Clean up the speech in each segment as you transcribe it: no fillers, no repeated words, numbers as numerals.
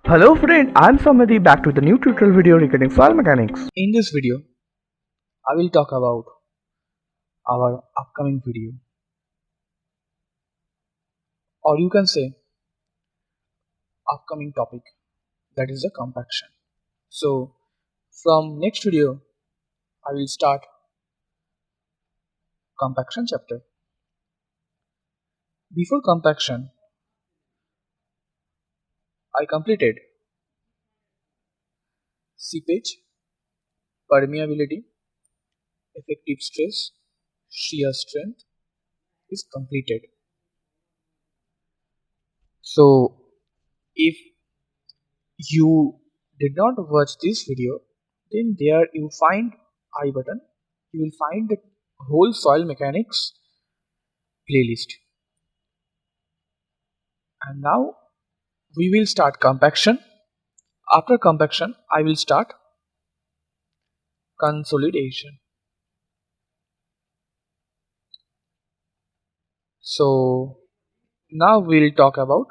Hello friend, I'm Samadi back to the new tutorial video regarding soil mechanics. In this video, I will talk about our upcoming video, or you can say upcoming topic, that is the compaction. So from next video, I will start compaction chapter. Before compaction, I completed seepage, permeability, effective stress, shear strength is completed. So if you did not watch this video, then there you find I button, you will find the whole soil mechanics playlist. And now we will start compaction. After compaction, I will start consolidation. So now we'll talk about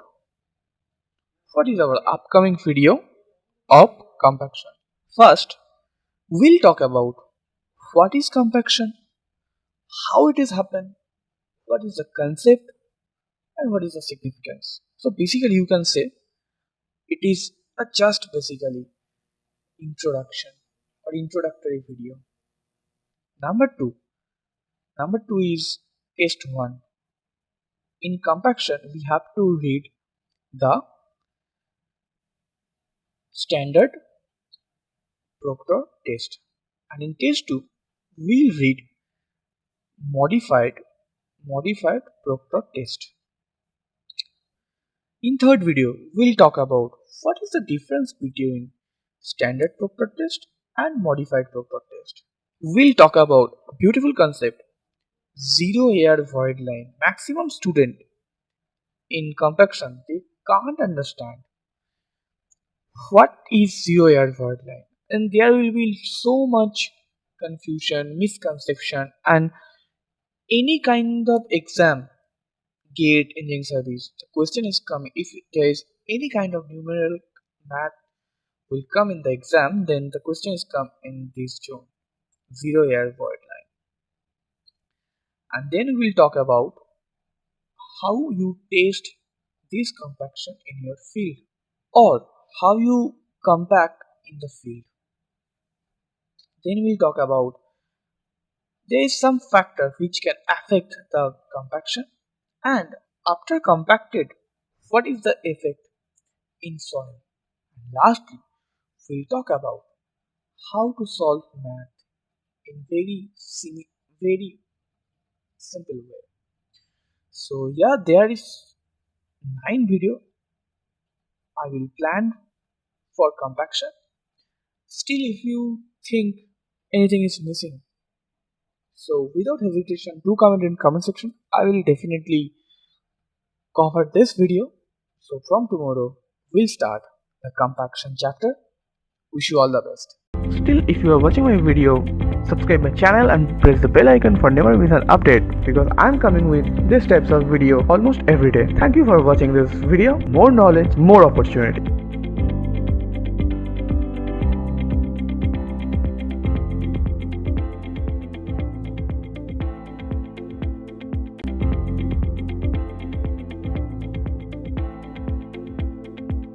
what is our upcoming video of compaction. First, we'll talk about what is compaction, how it is happen, what is the concept, and what is the significance. So basically you can say it is just basically introduction or introductory video. Number two is test 1. In compaction we have to read the standard Proctor test, and in test 2 we'll read modified Proctor test. In third video we'll talk about what is the difference between standard Proctor test and modified Proctor test. We'll talk about a beautiful concept, zero air void line. Maximum student in compaction they can't understand what is zero air void line, and there will be so much confusion, misconception, and any kind of exam, gate, engineering service, the question is coming. If there is any kind of numerical math will come in the exam, then the question is come in this zone, zero air void line. And then we'll talk about how you test this compaction in your field, or how you compact in the field. Then we'll talk about there is some factor which can affect the compaction, and after compacted, what is the effect in soil. And lastly, we'll talk about how to solve math in very simple way. So yeah, there is 9 video I will plan for compaction. Still, if you think anything is missing, so without hesitation, do comment in comment section. I will definitely cover this video. So from tomorrow, we'll start the compaction chapter. Wish you all the best. Still, if you are watching my video, subscribe my channel and press the bell icon for never miss an update, because I'm coming with this types of video almost every day. Thank you for watching this video. More knowledge, more opportunity.